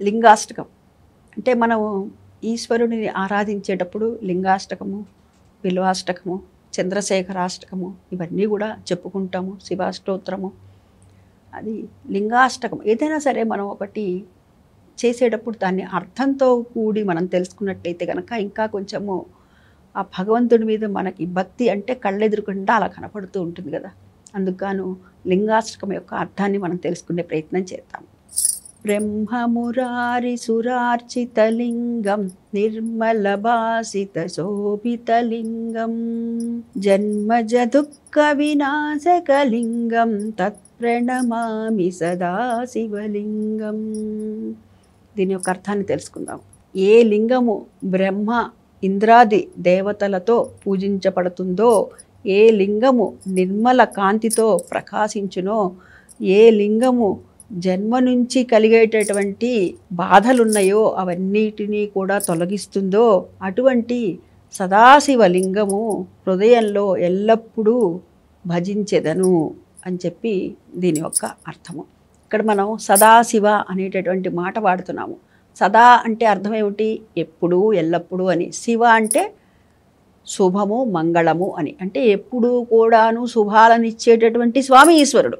లింగాష్టకం అంటే మనము ఈశ్వరుడిని ఆరాధించేటప్పుడు లింగాష్టకము, బిల్వాష్టకము, చంద్రశేఖరాష్టకము ఇవన్నీ కూడా చెప్పుకుంటాము. శివాష్టోత్తరము, అది లింగాష్టకం. ఏదైనా సరే మనం ఒకటి చేసేటప్పుడు దాన్ని అర్థంతో కూడి మనం తెలుసుకున్నట్లయితే కనుక ఇంకా కొంచెము ఆ భగవంతుడి మీద మనకి భక్తి అంటే కళ్ళెదురుకుండా అలా కనపడుతూ ఉంటుంది కదా. అందుకు లింగాష్టకం యొక్క అర్థాన్ని మనం తెలుసుకునే ప్రయత్నం చేద్దాం. బ్రహ్మమురారి సురార్చితలింగం నిర్మలభాసిత శోభితలింగం జన్మజ దుఃఖ వినాశకలింగం తత్ప్రణమామి సదాశివలింగం. దీని యొక్క అర్థాన్ని తెలుసుకుందాం. ఏ లింగము బ్రహ్మ ఇంద్రాది దేవతలతో పూజించబడుతుందో, ఏ లింగము నిర్మల కాంతితో ప్రకాశించునో, ఏ లింగము జన్మ నుంచి కలిగేటటువంటి బాధలున్నాయో అవన్నిటినీ కూడా తొలగిస్తుందో అటువంటి సదాశివలింగము హృదయంలో ఎల్లప్పుడూ భజించెదను అని చెప్పి దీని యొక్క అర్థము. ఇక్కడ మనం సదాశివ అనేటటువంటి మాట వాడుతున్నాము. సదా అంటే అర్థం ఏమిటి? ఎప్పుడు, ఎల్లప్పుడూ అని. శివ అంటే శుభము, మంగళము అని. అంటే ఎప్పుడూ కూడాను శుభాలను ఇచ్చేటటువంటి స్వామి ఈశ్వరుడు.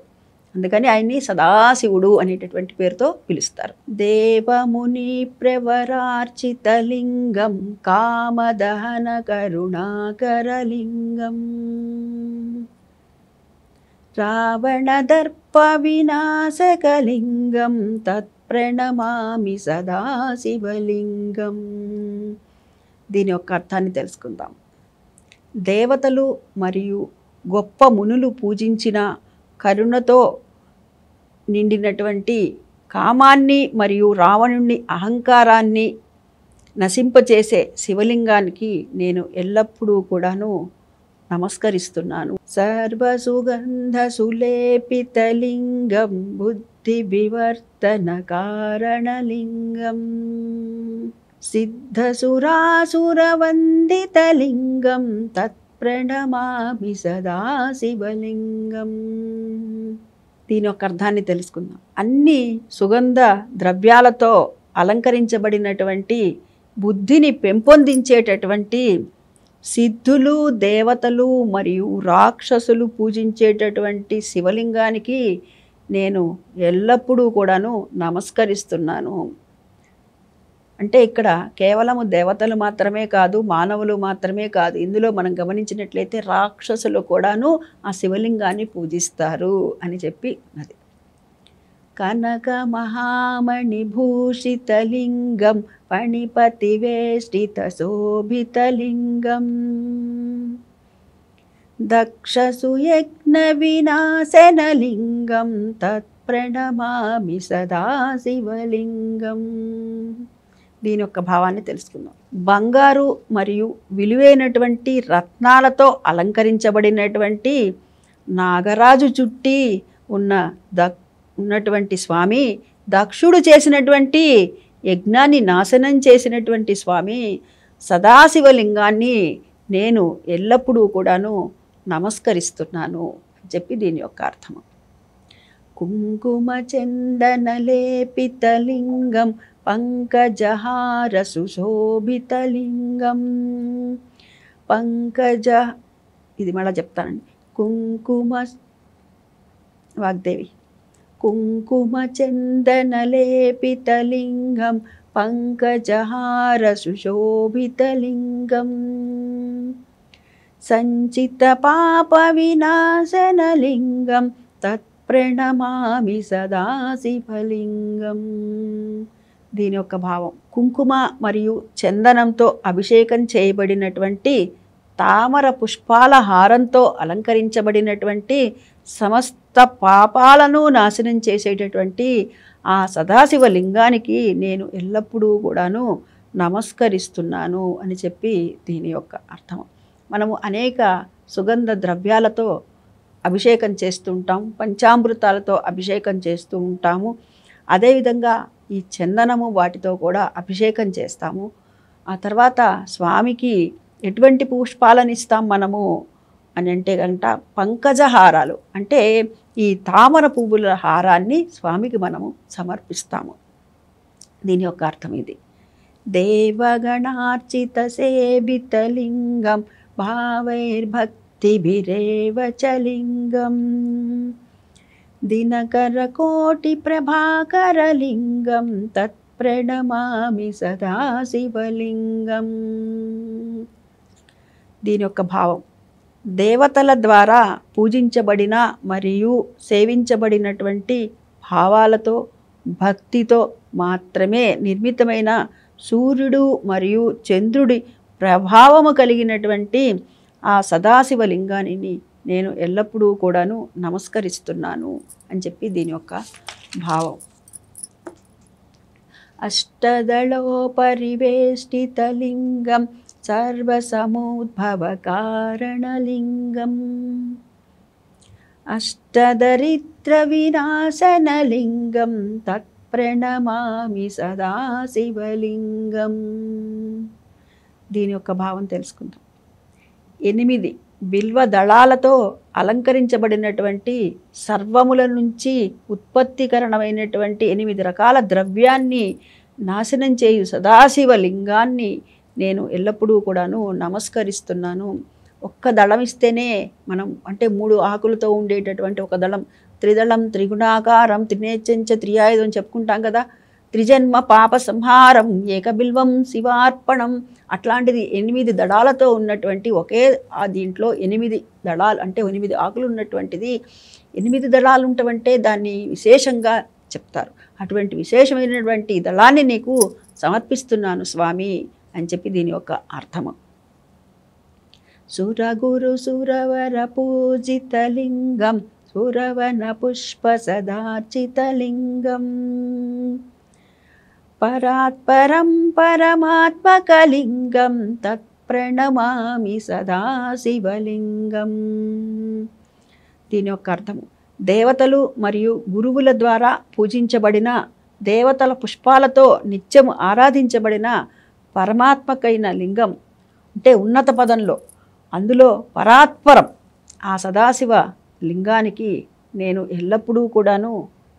అందుకని ఆయన్ని సదాశివుడు అనేటటువంటి పేరుతో పిలుస్తారు. దేవముని ప్రవరార్చితలింగం కామదహన కరుణాకరలింగం రావణదర్ప వినాశకలింగం తత్ప్రణమామి సదాశివలింగం. దీని యొక్క అర్థాన్ని తెలుసుకుందాం. దేవతలు మరియు గొప్ప మునులు పూజించిన కరుణతో నిండినటువంటి కామాన్ని మరియు రావణుని అహంకారాన్ని నశింపచేసే శివలింగానికి నేను ఎల్లప్పుడూ కూడాను నమస్కరిస్తున్నాను. సర్వసుగంధ సులేపితలింగం బుద్ధి వివర్తన కారణలింగం సిద్ధసురాసురవందితలింగం తత్ప్రణమామి సదాశివలింగం. దీని యొక్క అర్థాన్ని తెలుసుకుందాం. అన్ని సుగంధ ద్రవ్యాలతో అలంకరించబడినటువంటి బుద్ధిని పెంపొందించేటటువంటి సిద్ధులు, దేవతలు మరియు రాక్షసులు పూజించేటటువంటి శివలింగానికి నేను ఎల్లప్పుడూ కూడాను నమస్కరిస్తున్నాను. అంటే ఇక్కడ కేవలము దేవతలు మాత్రమే కాదు, మానవులు మాత్రమే కాదు, ఇందులో మనం గమనించినట్లయితే రాక్షసులు కూడాను ఆ శివలింగాన్ని పూజిస్తారు అని చెప్పి ఉన్నది. కనక మహామణి భూషితలింగం పణిపతి వేష్టిత శోభితలింగం దక్షసుయజ్ఞ వినాశనలింగం తత్ప్రణమామి సదాశివలింగం. దీని యొక్క భావాన్ని తెలుసుకుందాం. బంగారు మరియు విలువైనటువంటి రత్నాలతో అలంకరించబడినటువంటి నాగరాజు చుట్టి ఉన్నటువంటి స్వామి, దక్షుడు చేసినటువంటి యజ్ఞాన్ని నాశనం చేసినటువంటి స్వామి సదాశివలింగాన్ని నేను ఎల్లప్పుడూ కూడాను నమస్కరిస్తున్నాను అని చెప్పి దీని యొక్క అర్థము. కుంకుమ చందన లేపితలింగం పంకజహార సుశోభితలింగం పంకజ ఇది మళ్ళా చెప్తానండి. వాగ్దేవి కుంకుమ చందన లేపితలింగం పంకజహార సుశోభితలింగం సంచిత పాప వినాశనలింగం తత్ప్రణమామి సదాశివలింగం. దీని యొక్క భావం, కుంకుమ మరియు చందనంతో అభిషేకం చేయబడినటువంటి తామర పుష్పాల హారంతో అలంకరించబడినటువంటి సమస్త పాపాలను నాశనం చేసేటటువంటి ఆ సదాశివలింగానికి నేను ఎల్లప్పుడూ కూడాను నమస్కరిస్తున్నాను అని చెప్పి దీని యొక్క అర్థం. మనము అనేక సుగంధ ద్రవ్యాలతో అభిషేకం చేస్తూ ఉంటాం, పంచామృతాలతో అభిషేకం చేస్తూ ఉంటాము. అదేవిధంగా ఈ చందనము వాటితో కూడా అభిషేకం చేస్తాము. ఆ తర్వాత స్వామికి ఎటువంటి పుష్పాలను ఇస్తాం మనము అని అంటే కనుక పంకజహారాలు, అంటే ఈ తామర పువ్వుల హారాన్ని స్వామికి మనము సమర్పిస్తాము. దీని యొక్క అర్థం ఇది. దేవగణార్చిత సేవితలింగం భావైర్భక్తిభిరేవ చ లింగం దినకర కోటి ప్రభాకరలింగం తత్ప్రణమామి సదా శివలింగం. దీని యొక్క భావం, దేవతల ద్వారా పూజించబడిన మరియు సేవించబడినటువంటి భావాలతో భక్తితో మాత్రమే నిర్మితమైన సూర్యుడు మరియు చంద్రుడి ప్రభావము కలిగినటువంటి ఆ సదాశివలింగాన్ని నేను ఎల్లప్పుడూ కూడాను నమస్కరిస్తున్నాను అని చెప్పి దీని యొక్క భావం. అష్టదళోపరివేష్టితలింగం సర్వసముద్భవకారణలింగం అష్టదరిద్రవినాశనలింగం తత్ప్రణమామి సదా శివలింగం. దీని యొక్క భావం తెలుసుకుందాం. 8 బిల్వ దళాలతో అలంకరించబడినటువంటి సర్వముల నుంచి ఉత్పత్తికరణమైనటువంటి 8 రకాల ద్రవ్యాన్ని నాశనం చేయు సదాశివలింగాన్ని నేను ఎల్లప్పుడూ కూడాను నమస్కరిస్తున్నాను. ఒక్క దళం ఇస్తేనే మనం అంటే 3 ఆకులతో ఉండేటటువంటి ఒక దళం, త్రిదళం త్రిగుణాకారం త్రినేత్యంచ త్రియాయుధం చెప్పుకుంటాం కదా. త్రిజన్మ పాప సంహారం ఏకబిల్వం శివార్పణం, అట్లాంటిది 8 దళాలతో ఉన్నటువంటి ఒకే దీంట్లో 8 దళాలు అంటే 8 ఆకులు ఉన్నటువంటిది 8 దళాలు ఉంటవంటే దాన్ని విశేషంగా చెప్తారు. అటువంటి విశేషమైనటువంటి దళాన్ని నీకు సమర్పిస్తున్నాను స్వామి అని చెప్పి దీని యొక్క అర్థము. సురగురు సురవర పూజితలింగం సురవన పుష్ప సదార్చితలింగం పరాత్పరం పరమాత్మకలింగం తత్ప్రణమామి సదా శివలింగం. దీని యొక్క అర్థము, దేవతలు మరియు గురువుల ద్వారా పూజించబడిన దేవతల పుష్పాలతో నిత్యము ఆరాధించబడిన పరమాత్మకైన లింగం అంటే ఉన్నత పదంలో, అందులో పరాత్పరం ఆ సదాశివ లింగానికి నేను ఎల్లప్పుడూ కూడాను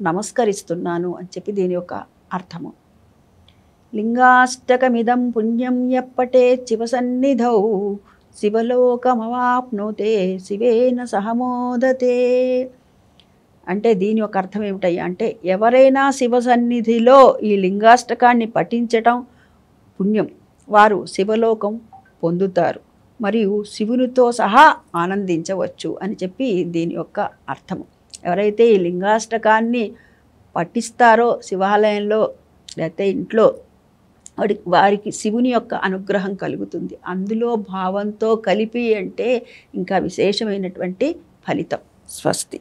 నమస్కరిస్తున్నాను అని చెప్పి దీని యొక్క అర్థము. లింగాష్టకమిదం పుణ్యం ఎప్పటే శివసన్నిధౌ శివలోకమవాప్నోతే శివేన సహమోదతే. అంటే దీని యొక్క అర్థం ఏమిటయ్యా అంటే, ఎవరైనా శివ సన్నిధిలో ఈ లింగాష్టకాన్ని పఠించటం పుణ్యం, వారు శివలోకం పొందుతారు మరియు శివునితో సహా ఆనందించవచ్చు అని చెప్పి దీని యొక్క అర్థము. ఎవరైతే ఈ లింగాష్టకాన్ని పఠిస్తారో శివాలయంలో లేకపోతే ఇంట్లో వారికి శివుని యొక్క అనుగ్రహం కలుగుతుంది. అందులో భావంతో కలిపి అంటే ఇంకా విశేషమైనటువంటి ఫలితం. స్వస్తి.